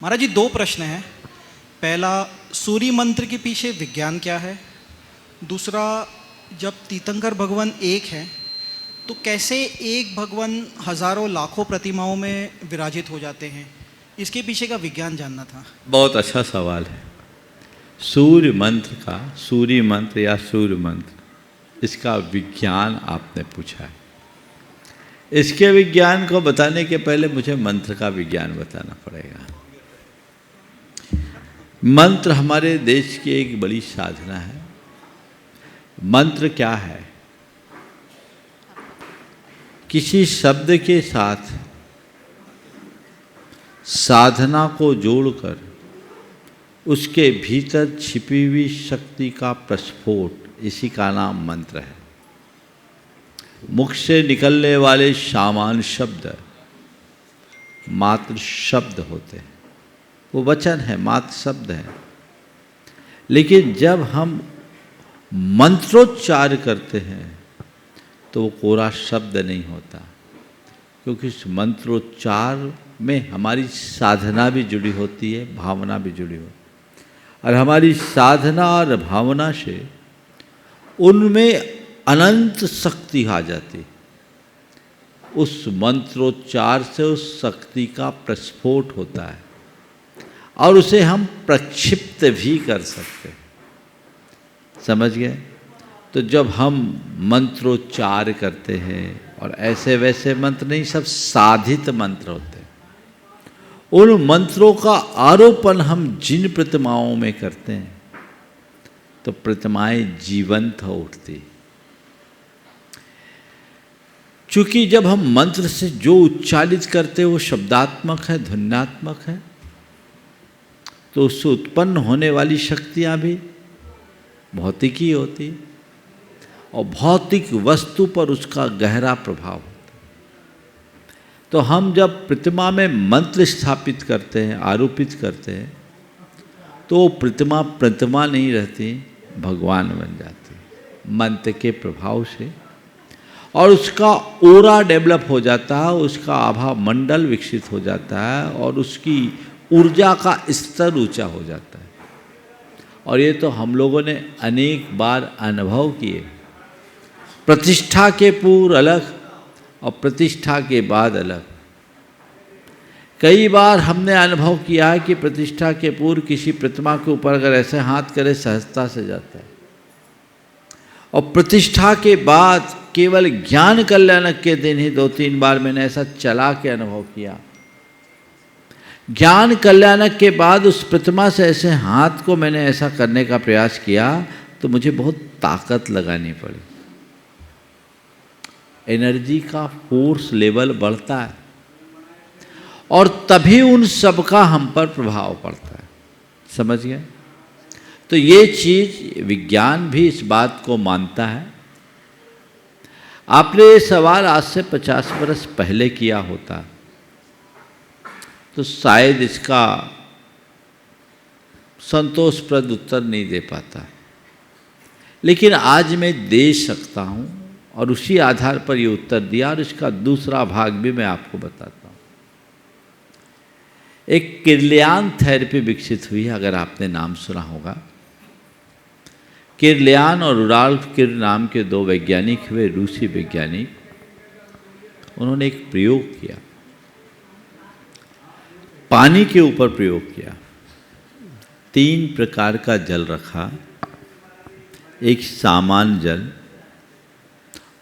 महाराज जी, दो प्रश्न हैं। पहला, सूर्य मंत्र के पीछे विज्ञान क्या है? दूसरा, जब तीर्थंकर भगवान एक हैं तो कैसे एक भगवान हजारों लाखों प्रतिमाओं में विराजित हो जाते हैं? इसके पीछे का विज्ञान जानना था। बहुत अच्छा सवाल है। सूर्य मंत्र या सूर्य मंत्र, इसका विज्ञान आपने पूछा है। इसके विज्ञान को बताने के पहले मुझे मंत्र का विज्ञान बताना पड़ेगा। मंत्र हमारे देश की एक बड़ी साधना है। मंत्र क्या है? किसी शब्द के साथ साधना को जोड़कर उसके भीतर छिपी हुई शक्ति का प्रस्फोट, इसी का नाम मंत्र है। मुख से निकलने वाले सामान्य शब्द मात्र शब्द होते हैं, वो वचन है, मात्र शब्द है। लेकिन जब हम मंत्रोच्चार करते हैं तो वो कोरा शब्द नहीं होता, क्योंकि इस मंत्रोच्चार में हमारी साधना भी जुड़ी होती है, भावना भी जुड़ी होती है। और हमारी साधना और भावना से उनमें अनंत शक्ति आ जाती। उस मंत्रोच्चार से उस शक्ति का प्रस्फोट होता है और उसे हम प्रक्षिप्त भी कर सकते हैं। समझ गए? तो जब हम मंत्रोच्चार करते हैं, और ऐसे वैसे मंत्र नहीं, सब साधित मंत्र होते हैं, उन मंत्रों का आरोपण हम जिन प्रतिमाओं में करते हैं तो प्रतिमाएं जीवंत हो उठती। चूंकि जब हम मंत्र से जो उच्चारित करते हैं वो शब्दात्मक है, ध्वन्यात्मक है, तो उससे उत्पन्न होने वाली शक्तियां भी भौतिकी होती है और भौतिक वस्तु पर उसका गहरा प्रभाव होता है। तो हम जब प्रतिमा में मंत्र स्थापित करते हैं, आरोपित करते हैं, तो वो प्रतिमा नहीं रहती, भगवान बन जाती मंत्र के प्रभाव से। और उसका ओरा डेवलप हो जाता है, उसका आभा मंडल विकसित हो जाता है और उसकी ऊर्जा का स्तर ऊंचा हो जाता है। और ये तो हम लोगों ने अनेक बार अनुभव किए। प्रतिष्ठा के पूर्व अलग और प्रतिष्ठा के बाद अलग। कई बार हमने अनुभव किया है कि प्रतिष्ठा के पूर्व किसी प्रतिमा के ऊपर अगर ऐसे हाथ करे, सहजता से जाता है, और प्रतिष्ठा के बाद केवल ज्ञान कल्याणक के दिन ही 2-3 बार मैंने ऐसा चला के अनुभव किया। ज्ञान कल्याणक के बाद उस प्रतिमा से ऐसे हाथ को मैंने ऐसा करने का प्रयास किया तो मुझे बहुत ताकत लगानी पड़ी। एनर्जी का फोर्स लेवल बढ़ता है और तभी उन सब का हम पर प्रभाव पड़ता है। समझ गए? तो ये चीज विज्ञान भी इस बात को मानता है। आपने ये सवाल आज से 50 वर्ष पहले किया होता तो शायद इसका संतोषप्रद उत्तर नहीं दे पाता, लेकिन आज मैं दे सकता हूं और उसी आधार पर ये उत्तर दिया। और इसका दूसरा भाग भी मैं आपको बताता हूं। एक किर्लियन थेरेपी विकसित हुई, अगर आपने नाम सुना होगा। किर्लियन और रुडॉल्फ किर नाम के 2 वैज्ञानिक हुए, रूसी वैज्ञानिक। उन्होंने एक प्रयोग किया, पानी के ऊपर प्रयोग किया। 3 प्रकार का जल रखा, एक सामान्य जल,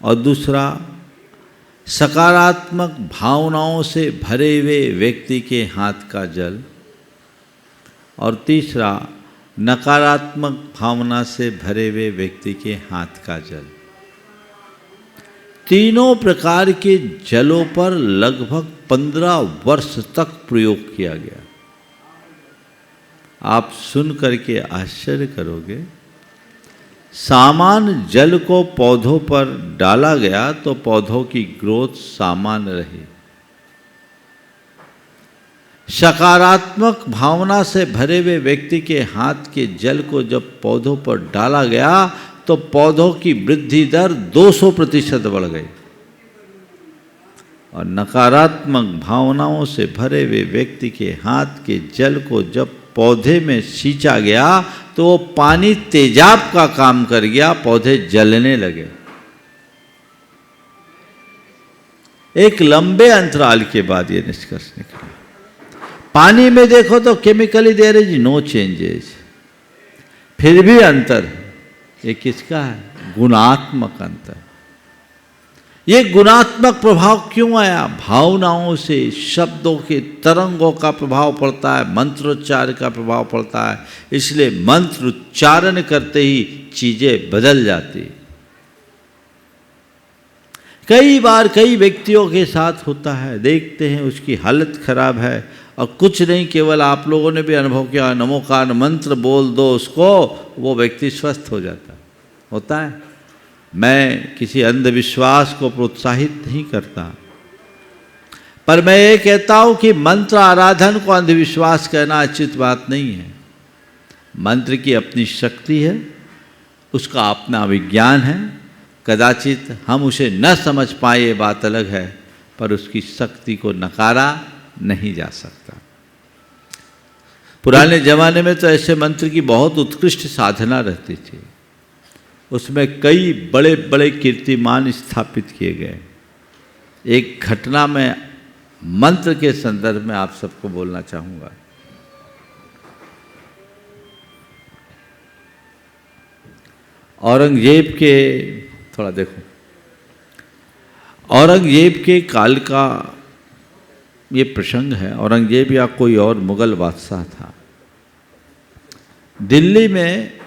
और दूसरा सकारात्मक भावनाओं से भरे हुए व्यक्ति के हाथ का जल, और तीसरा नकारात्मक भावना से भरे हुए व्यक्ति के हाथ का जल। तीनों प्रकार के जलों पर लगभग 15 वर्ष तक प्रयोग किया गया। आप सुन करके आश्चर्य करोगे। सामान्य जल को पौधों पर डाला गया तो पौधों की ग्रोथ सामान्य रही। सकारात्मक भावना से भरे हुए व्यक्ति के हाथ के जल को जब पौधों पर डाला गया तो पौधों की वृद्धि दर 200% बढ़ गई। और नकारात्मक भावनाओं से भरे हुए व्यक्ति के हाथ के जल को जब पौधे में सींचा गया तो वो पानी तेजाब का काम कर गया, पौधे जलने लगे। एक लंबे अंतराल के बाद ये निष्कर्ष निकला। पानी में देखो तो chemically there is no changes, फिर भी अंतर। ये किसका है? गुणात्मक अंतर। ये गुणात्मक प्रभाव क्यों आया? भावनाओं से, शब्दों के तरंगों का प्रभाव पड़ता है, मंत्रोच्चार का प्रभाव पड़ता है। इसलिए मंत्र उच्चारण करते ही चीजें बदल जाती। कई बार कई व्यक्तियों के साथ होता है, देखते हैं उसकी हालत खराब है और कुछ नहीं, केवल आप लोगों ने भी अनुभव किया, नमोकार मंत्र बोल दो उसको, वो व्यक्ति स्वस्थ हो जाता है। होता है। मैं किसी अंधविश्वास को प्रोत्साहित नहीं करता, पर मैं ये कहता हूं कि मंत्र आराधन को अंधविश्वास कहना उचित बात नहीं है। मंत्र की अपनी शक्ति है, उसका अपना विज्ञान है। कदाचित हम उसे न समझ पाए, ये बात अलग है, पर उसकी शक्ति को नकारा नहीं जा सकता। पुराने जमाने में तो ऐसे मंत्र की बहुत उत्कृष्ट साधना रहती थी, उसमें कई बड़े बड़े कीर्तिमान स्थापित किए गए। एक घटना में मंत्र के संदर्भ में आप सबको बोलना चाहूँगा। औरंगजेब के, थोड़ा देखो, औरंगजेब के काल का ये प्रसंग है। औरंगजेब या कोई और मुगल बादशाह था। दिल्ली में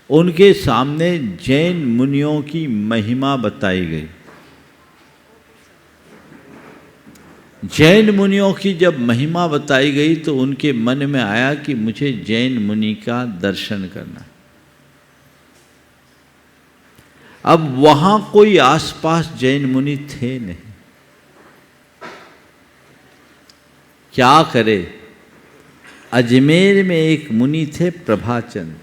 उनके सामने जैन मुनियों की महिमा बताई गई। जैन मुनियों की जब महिमा बताई गई तो उनके मन में आया कि मुझे जैन मुनि का दर्शन करना। अब वहां कोई आसपास जैन मुनि थे नहीं, क्या करे? अजमेर में एक मुनि थे, प्रभाचंद।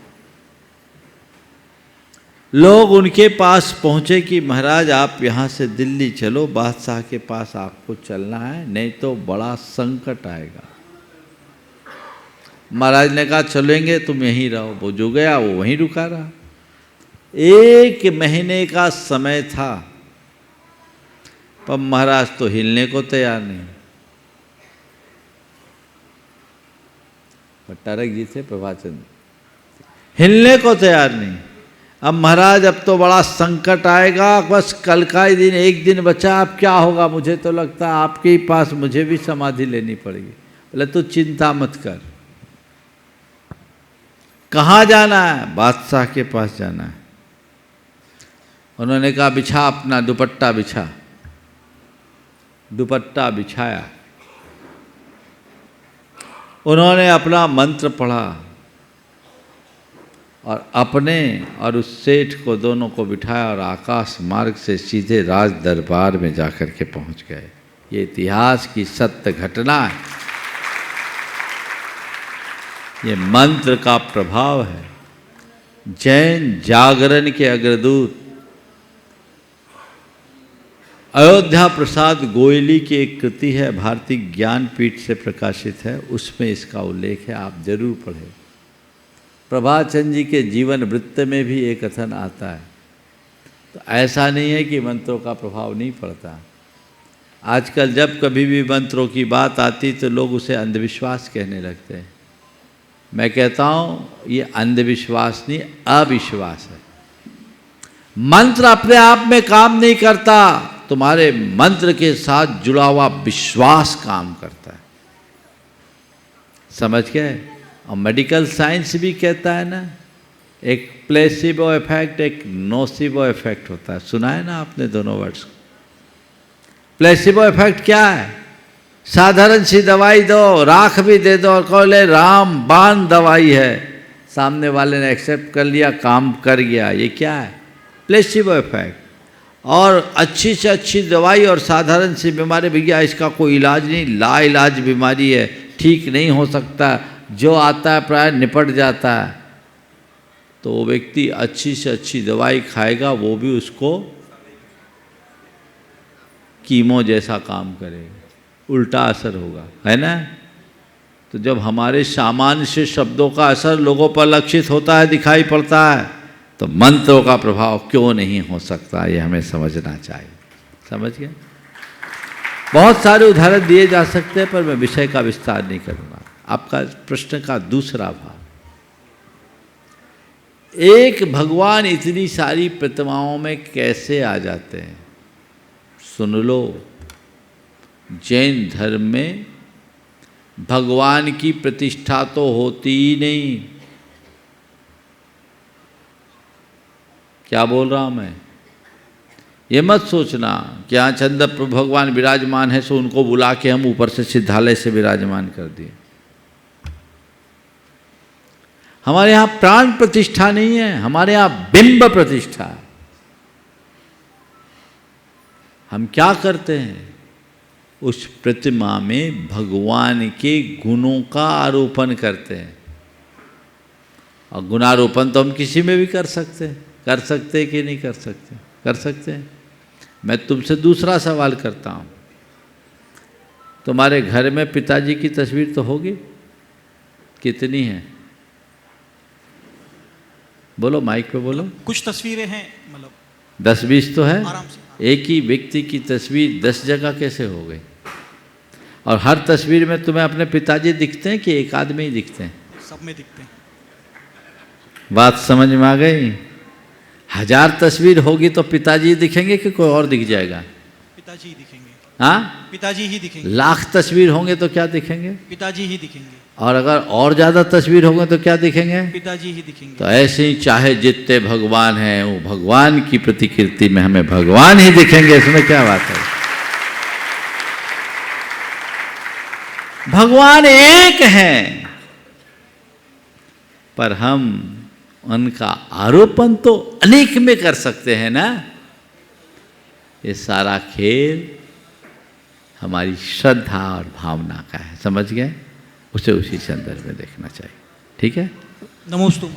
लोग उनके पास पहुंचे कि महाराज आप यहाँ से दिल्ली चलो, बादशाह के पास आपको चलना है, नहीं तो बड़ा संकट आएगा। महाराज ने कहा चलेंगे, तुम यहीं रहो। वो जो गया वो वहीं रुका रहा। 1 महीने का समय था, पर महाराज तो हिलने को तैयार नहीं। पट्टारक जी थे प्रभाचंद, हिलने को तैयार नहीं। अब महाराज अब तो बड़ा संकट आएगा, बस कल का ही दिन, एक दिन बचा, अब क्या होगा? मुझे तो लगता है आपके ही पास मुझे भी समाधि लेनी पड़ेगी। बोले तू चिंता मत कर। कहाँ जाना है? बादशाह के पास जाना है। उन्होंने कहा बिछा अपना दुपट्टा बिछा। दुपट्टा बिछाया, उन्होंने अपना मंत्र पढ़ा और अपने और उस सेठ को दोनों को बिठाया और आकाश मार्ग से सीधे राज दरबार में जाकर के पहुंच गए। ये इतिहास की सत्य घटना है। ये मंत्र का प्रभाव है। जैन जागरण के अग्रदूत अयोध्या प्रसाद गोयली की एक कृति है, भारतीय ज्ञानपीठ से प्रकाशित है, उसमें इसका उल्लेख है, आप जरूर पढ़ें। प्रभाचंद जी के जीवन वृत्त में भी एक कथन आता है। तो ऐसा नहीं है कि मंत्रों का प्रभाव नहीं पड़ता। आजकल जब कभी भी मंत्रों की बात आती तो लोग उसे अंधविश्वास कहने लगते हैं। मैं कहता हूँ ये अंधविश्वास नहीं, अविश्वास है। मंत्र अपने आप में काम नहीं करता, तुम्हारे मंत्र के साथ जुड़ा हुआ विश्वास काम करता है। समझ गए? और मेडिकल साइंस भी कहता है ना, एक प्लेसिबो इफेक्ट, एक नोसिबो इफेक्ट होता है। सुना है ना आपने दोनों वर्ड्स को? प्लेसिबो इफेक्ट क्या है? साधारण सी दवाई दो, राख भी दे दो और कहो ले राम बाण दवाई है, सामने वाले ने एक्सेप्ट कर लिया, काम कर गया। ये क्या है? Placebo effect. और अच्छी से अच्छी दवाई और साधारण सी बीमारी, भैया इसका कोई इलाज नहीं, ला इलाज बीमारी है, ठीक नहीं हो सकता, जो आता है प्राय निपट जाता है। तो वो व्यक्ति अच्छी से अच्छी दवाई खाएगा, वो भी उसको कीमो जैसा काम करेगा, उल्टा असर होगा, है ना। तो जब हमारे सामान्य से शब्दों का असर लोगों पर लक्षित होता है, दिखाई पड़ता है, तो मंत्रों का प्रभाव क्यों नहीं हो सकता, ये हमें समझना चाहिए। समझ गए। बहुत सारे उदाहरण दिए जा सकते हैं, पर मैं विषय का विस्तार नहीं करूँगा। आपका प्रश्न का दूसरा भाग, एक भगवान इतनी सारी प्रतिमाओं में कैसे आ जाते हैं। सुन लो, जैन धर्म में भगवान की प्रतिष्ठा तो होती ही नहीं। क्या बोल रहा हूं मैं, ये मत सोचना कि यहाँ चंद्र प्रभु भगवान विराजमान है सो उनको बुला के हम ऊपर से सिद्धालय से विराजमान कर दिए। हमारे यहाँ प्राण प्रतिष्ठा नहीं है, हमारे यहाँ बिंब प्रतिष्ठा है। हम क्या करते हैं, उस प्रतिमा में भगवान के गुणों का आरोपण करते हैं। और गुणारोपण तो हम किसी में भी कर सकते हैं। कर सकते हैं कि नहीं कर सकते? कर सकते हैं। मैं तुमसे दूसरा सवाल करता हूँ, तुम्हारे घर में पिताजी की तस्वीर तो होगी, कितनी है? बोलो, माइक पे बोलो। कुछ तस्वीरें हैं, मतलब 10-20 तो है। आराम से। एक ही व्यक्ति की तस्वीर 10 जगह कैसे हो गई? और हर तस्वीर में तुम्हें अपने पिताजी दिखते हैं कि एक आदमी ही दिखते हैं? सब में दिखते हैं। बात समझ में आ गई? 1000 तस्वीर होगी तो पिताजी दिखेंगे कि कोई और दिख जाएगा? पिताजी ही दिखेंगे। हाँ, पिताजी ही दिखेंगे। 1,00,000 तस्वीर होंगे तो क्या दिखेंगे? पिताजी ही दिखेंगे। और अगर और ज़्यादा तस्वीर होंगे तो क्या दिखेंगे? पिताजी ही दिखेंगे। तो ऐसे ही चाहे जितने भगवान हैं, वो भगवान की प्रतिकृति में हमें भगवान ही दिखेंगे। इसमें क्या बात है? भगवान एक हैं, पर हम उनका आरोपण तो अनेक में कर सकते हैं ना। ये सारा खेल हमारी श्रद्धा और भावना का है। समझ गए? उसे उसी संदर्भ में देखना चाहिए। ठीक है। नमोस्तु।